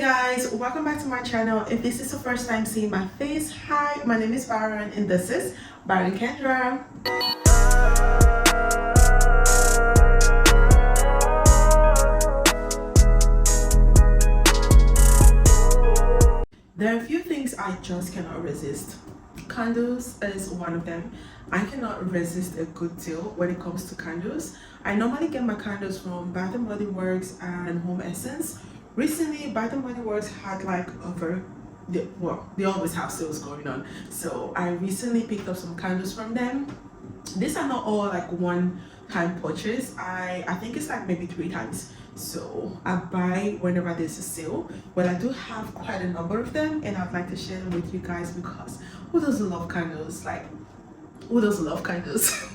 Guys, welcome back to my channel. If this is the first time seeing my face, hi, my name is Baron and this is Baron Kendra. There are a few things I just cannot resist. Candles is one of them. I cannot resist a good deal when it comes to candles. I normally get my candles from Bath and Body Works and HomeSense. Recently, Bath and Body Works had like they always have sales going on. So I recently picked up some candles from them. These are not all like one time purchase. I think it's like maybe 3 times. So I buy whenever there's a sale, but I do have quite a number of them and I'd like to share them with you guys because who doesn't love candles? Like, who doesn't love candles?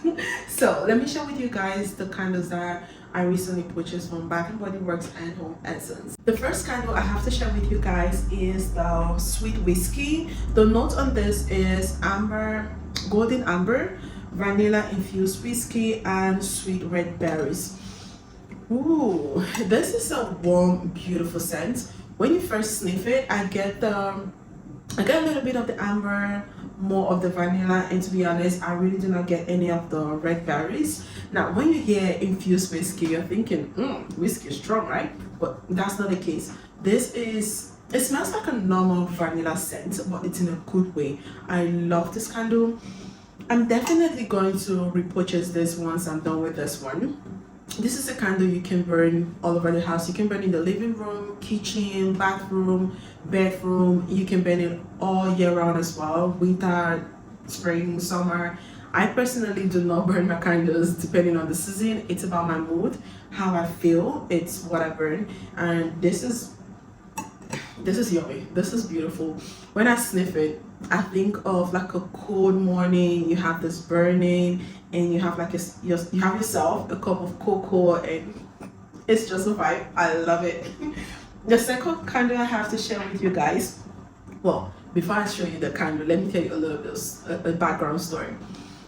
So let me share with you guys the candles that I recently purchased from Bath and Body Works and HomeSense. The first candle I have to share with you guys is the Sweet Whiskey. The note on this is amber, golden amber, vanilla infused whiskey, and sweet red berries. Ooh, this is a warm, beautiful scent. When you first sniff it, I get a little bit of the amber, more of the vanilla, and to be honest, I really do not get any of the red berries. Now, when you hear infused whiskey, you're thinking, whiskey is strong, right? But that's not the case. It smells like a normal vanilla scent, but it's in a good way. I love this candle. I'm definitely going to repurchase this once I'm done with this one. This is a candle you can burn all over the house. You can burn in the living room, kitchen, bathroom, bedroom. You can burn it all year round as well, winter, spring, summer. I personally do not burn my candles depending on the season. It's about my mood, how I feel. It's what I burn. And this is yummy. This is beautiful. When I sniff it, I think of like a cold morning. You have this burning and you have like you have yourself a cup of cocoa and it's just a vibe. I love it. The second candle I have to share with you guys, well, before I show you the candle, let me tell you a little bit of a background story.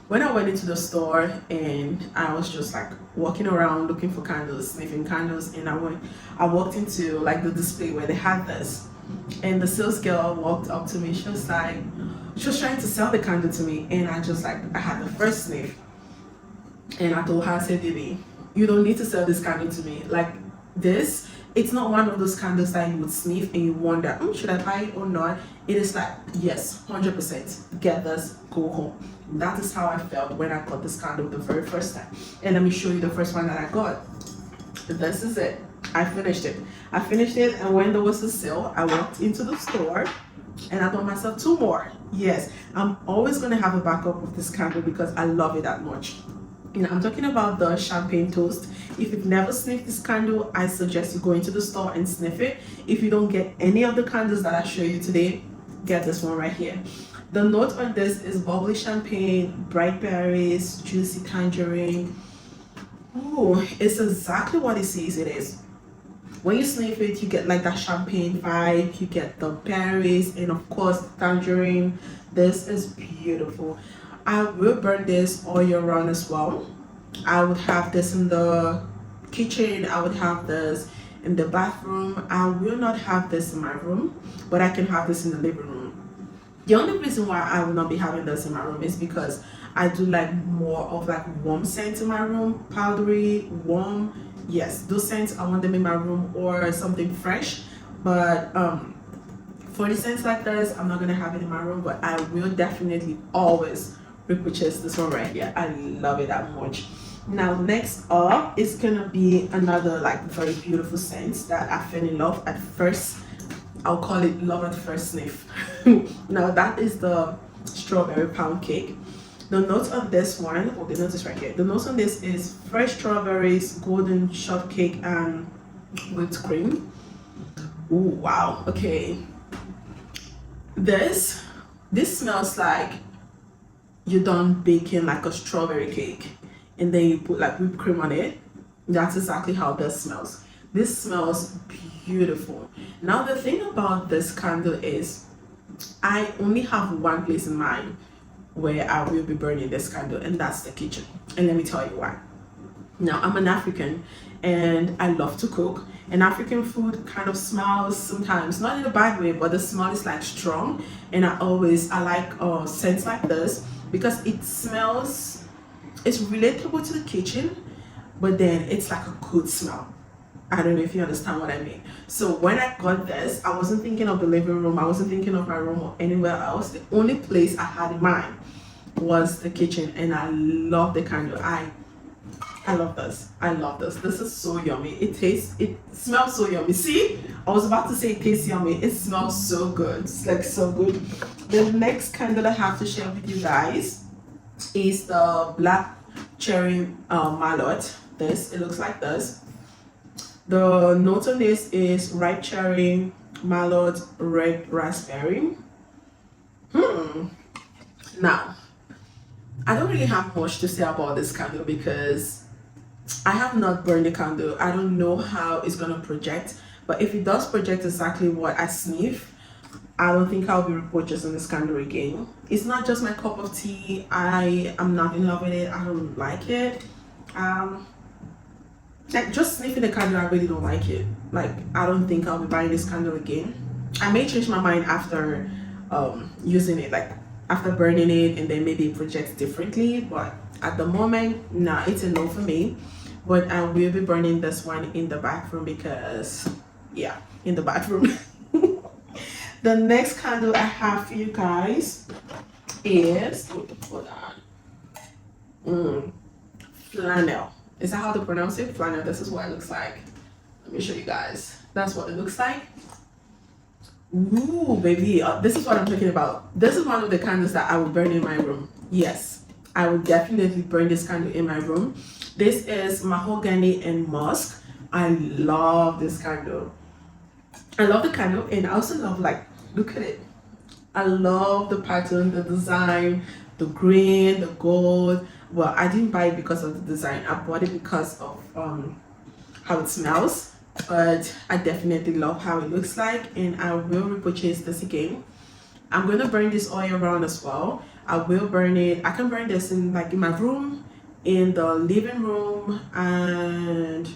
When I went into the store and I was just like walking around looking for candles, sniffing candles, and I walked into like the display where they had this, and the sales girl walked up to me. She was trying to sell the candle to me, and I had the first sniff, and I told her, I said, baby, you don't need to sell this candle to me. Like this, it's not one of those candles that you would sniff and you wonder, should I buy it or not? It is like, yes, 100%, get this, go home. That is how I felt when I got this candle the very first time. And let me show you the first one that I got. This is it. I finished it, and when there was a sale, I walked into the store and I bought myself 2 more. Yes, I'm always going to have a backup of this candle because I love it that much. I'm talking about the champagne toast. If you've never sniffed this candle, I suggest you go into the store and sniff it. If you don't get any of the candles that I show you today, get this one right here. The note on this is bubbly champagne, bright berries, juicy tangerine. Ooh, it's exactly what it says it is. When you sniff it, you get like that champagne vibe, you get the berries, and of course the tangerine. This is beautiful. I will burn this all year round as well. I would have this in the kitchen, I would have this in the bathroom. I will not have this in my room, but I can have this in the living room. The only reason why I will not be having this in my room is because I do like more of like warm scents in my room, powdery, warm. Yes, those scents, I want them in my room or something fresh. But for the scents like this, I'm not gonna have it in my room, but I will definitely always repurchase this one right here. I love it that much. Now next up is gonna be another like very beautiful scent that I fell in love at first. I'll call it love at first sniff. Now that is the strawberry pound cake. The notes on this one, the note is right here. The notes on this is fresh strawberries, golden shortcake, and whipped cream. Ooh, wow. Okay. This smells like you're done baking like a strawberry cake and then you put like whipped cream on it. That's exactly how this smells. This smells beautiful. Now the thing about this candle is I only have one place in mind where I will be burning this candle, and that's the kitchen. And let me tell you why. Now I'm an African and I love to cook, And African food kind of smells sometimes, not in a bad way, but the smell is like strong. And I like scents like this because it smells, it's relatable to the kitchen, but then it's like a good smell. I don't know if you understand what I mean. So when I got this, I wasn't thinking of the living room, I wasn't thinking of my room or anywhere else. The only place I had in mind was the kitchen, and I love the candle. I love this. I love this. This is so yummy. It smells so yummy. See, I was about to say it tastes yummy. It smells so good. It's like so good. The next candle I have to share with you guys is the black cherry Malot. It looks like this. The note on this is ripe cherry, Malot, red raspberry. Now, I don't really have much to say about this candle because I have not burned the candle. I don't know how it's gonna project, but if it does project exactly what I sniff, I don't think I'll be repurchasing this candle again. It's not just my cup of tea. I am not in love with it. I don't like it. Like just sniffing the candle, I really don't like it. Like I don't think I'll be buying this candle again. I may change my mind after using it, like after burning it, and then maybe it projects differently, but at the moment, nah, it's a no for me. But I will be burning this one in the bathroom because yeah, in the bathroom. The next candle I have for you guys is, hold on, Flanel. Is that how to pronounce it? Flanel. This is what it looks like. Let me show you guys. That's what it looks like. Ooh, baby. This is what I'm talking about. This is one of the candles that I will burn in my room. Yes, I will definitely burn this candle in my room. This is mahogany and musk. I love this candle. I love the candle, and I also love, like, look at it. I love the pattern, the design, the green, the gold. Well, I didn't buy it because of the design. I bought it because of how it smells. But I definitely love how it looks like, and I will repurchase this again. I'm gonna burn this all year round as well. I will burn it. I can burn this in my room, in the living room, and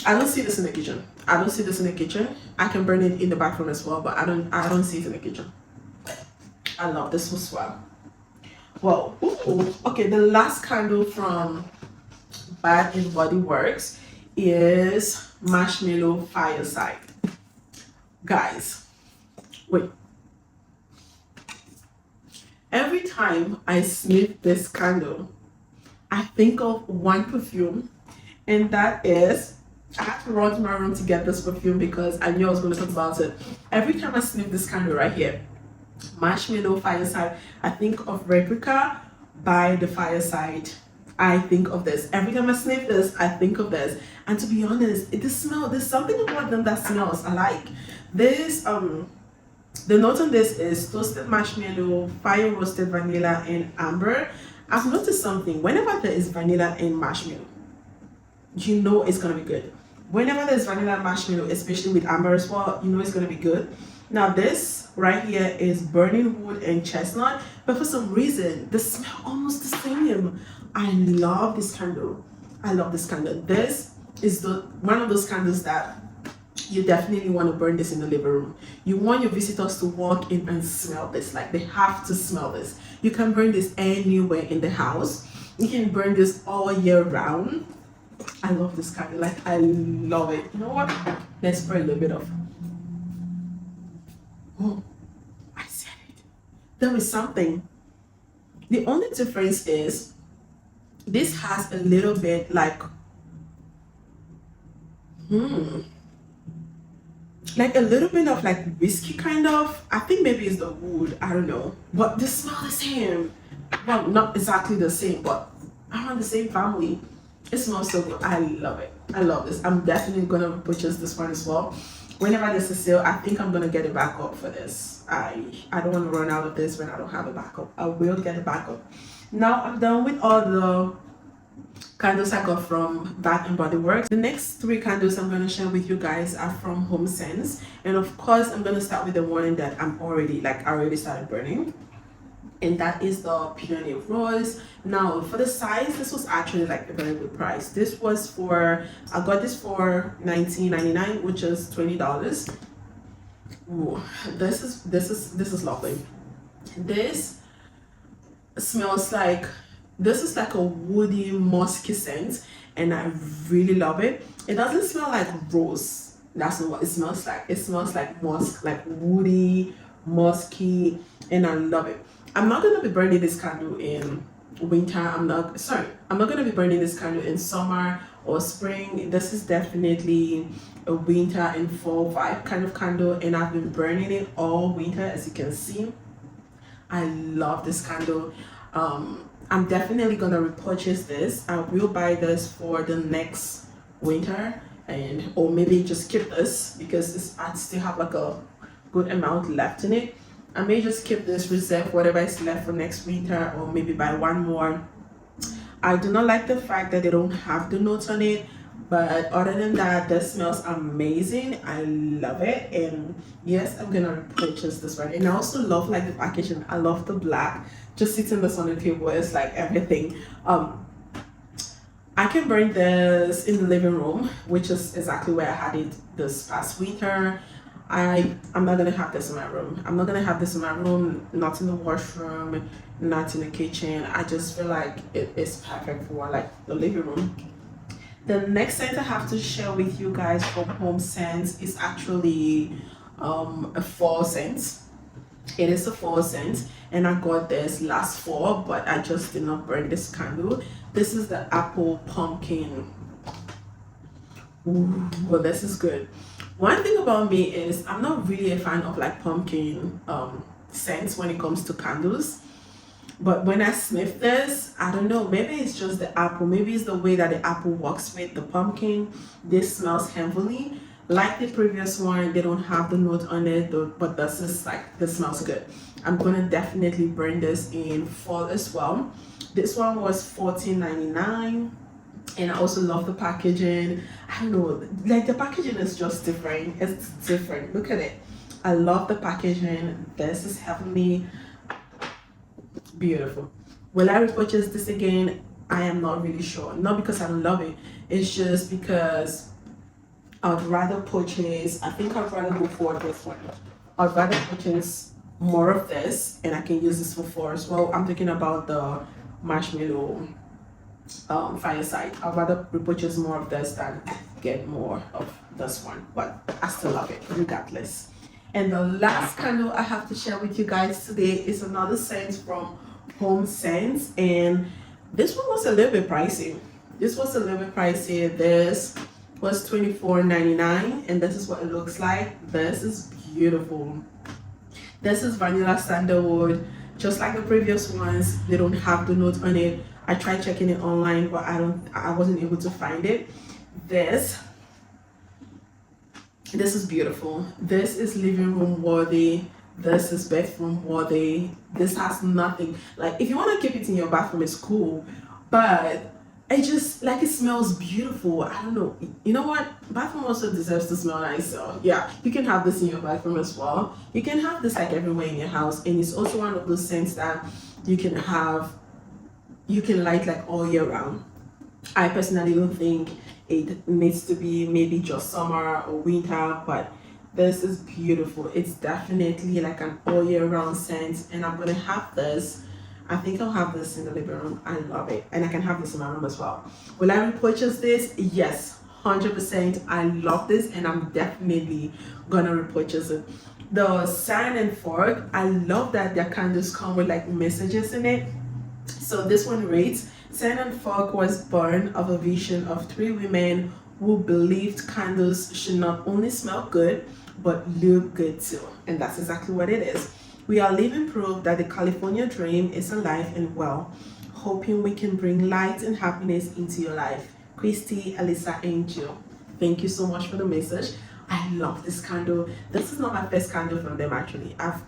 I don't see this in the kitchen. I don't see this in the kitchen. I can burn it in the bathroom as well, but I don't see it in the kitchen. I love this as well. Well, okay, the last candle from Bath and Body Works is Marshmallow Fire. Guys, wait. Every time I sniff this candle, I think of one perfume, and that is, I had to run to my room to get this perfume because I knew I was going to talk about it. Every time I sniff this candle right here, Marshmallow Fireside, I think of Replica by the Fireside. I think of this. Every time I sniff this, I think of this. And to be honest, there's something about them that smells. I like this. The note on this is toasted marshmallow, fire roasted vanilla, and amber. I've noticed something. Whenever there is vanilla and marshmallow, you know it's gonna be good. Whenever there's vanilla and marshmallow, especially with amber as well, you know it's gonna be good. Now this right here is burning wood and chestnut, but for some reason they smell almost the same. I love this candle. I love this candle. This is one of those candles that you definitely want to burn this in the living room. You want your visitors to walk in and smell this. Like, they have to smell this. You can burn this anywhere in the house. You can burn this all year round. I love this candle. Like, I love it. You know what? Let's spray a little bit of. Oh, I said it. There is something. The only difference is this has a little bit like like a little bit of like whiskey kind of. I think maybe it's the wood, I don't know, but they smell the same. Well, not exactly the same, but around the same family. It smells so good. I love it. I love this. I'm definitely gonna purchase this one as well. Whenever there's a sale, I think I'm gonna get a backup for this. I don't want to run out of this when I don't have a backup. I will get a backup. Now I'm done with all the candles I got from Bath and Body Works. The next 3 candles I'm going to share with you guys are from HomeSense, and of course I'm going to start with the one that I already started burning. and that is the peony rose. Now for the size, this was actually like a very good price. This was for, I got this for $19.99, which is $20. Ooh, this is lovely. This smells like, this is like a woody musky scent, and I really love it. It doesn't smell like rose, that's not what it smells like. It smells like musk, like woody, musky, and I love it. I'm not gonna be burning this candle in winter. I'm not gonna be burning this candle in summer or spring. This is definitely a winter and fall vibe kind of candle, and I've been burning it all winter, as you can see. I love this candle. I'm definitely gonna repurchase this. I will buy this for the next winter, and or maybe just keep this because I still have like a good amount left in it. I may just keep this, reserve whatever is left for next winter, or maybe buy one more. I do not like the fact that they don't have the notes on it, but other than that, this smells amazing. I love it, and yes, I'm gonna repurchase this one. And I also love like the packaging. I love the black. Just sitting this on the table is like everything. I can burn this in the living room, which is exactly where I had it this past winter. I'm not gonna have this in my room. I'm not gonna have this in my room, not in the washroom, not in the kitchen. I just feel like it is perfect for like the living room. The next scent I have to share with you guys from HomeSense is actually a fall scent. It is a fall scent, and I got this last fall, but I just did not burn this candle. This is the apple pumpkin. Ooh, well, this is good. One thing about me is I'm not really a fan of like pumpkin scents when it comes to candles. But when I sniff this, I don't know, maybe it's just the apple, maybe it's the way that the apple works with the pumpkin. This smells heavily. Like the previous one, they don't have the note on it, but this is like, this smells good. I'm gonna definitely burn this in fall as well. This one was $14.99. And I also love the packaging. I don't know, like the packaging is just different. It's different. Look at it. I love the packaging. This is heavenly. Beautiful. Will I repurchase this again? I am not really sure. Not because I don't love it. It's just because I'd rather purchase, I think I'd rather go for this one. I'd rather purchase more of this, and I can use this for fall as well. I'm talking about the Marshmallow Fireside. I'd rather repurchase more of this than get more of this one, but I still love it regardless. And the last candle I have to share with you guys today is another scent from HomeSense, and this one was a little bit pricey. This was $24.99, and this is what it looks like. This is beautiful. This is vanilla sandalwood, just like the previous ones. They don't have the note on it. I tried checking it online, but I wasn't able to find it. This is beautiful. This is living room worthy. This is bedroom worthy. This has nothing. Like, if you want to keep it in your bathroom, it's cool, but it just, like, it smells beautiful. I don't know. You know what? Bathroom also deserves to smell nice. So yeah, you can have this in your bathroom as well. You can have this like everywhere in your house, and it's also one of those scents that you can light like all year round. I personally don't think it needs to be maybe just summer or winter, but this is beautiful. It's definitely like an all year round scent, and I'm gonna have this. I think I'll have this in the living room. I love it, and I can have this in my room as well. Will I repurchase this? Yes, 100%. I love this, and I'm definitely gonna repurchase it. The Sand and Fork, I love that their candles come with like messages in it. So this one reads, Sand and Fork was born of a vision of three women who believed candles should not only smell good, but look good too. And that's exactly what it is. We are living proof that the California dream is alive and well, hoping we can bring light and happiness into your life. Christy, Alyssa, Angel. Thank you so much for the message. I love this candle. This is not my first candle from them actually. I've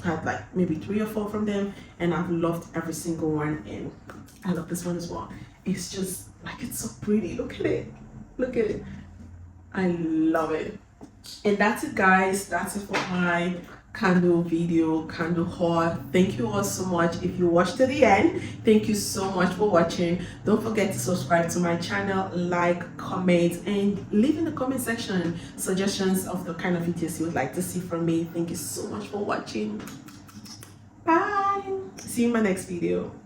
had like maybe 3 or 4 from them, and I've loved every single one, and I love this one as well. It's just like, it's so pretty. Look at it. Look at it. I love it. And that's it, guys. That's it for my candle video, candle haul. Thank you all so much. If you watched to the end, thank you so much for watching. Don't forget to subscribe to my channel, like, comment, and leave in the comment section suggestions of the kind of videos you would like to see from me. Thank you so much for watching. Bye. See you in my next video.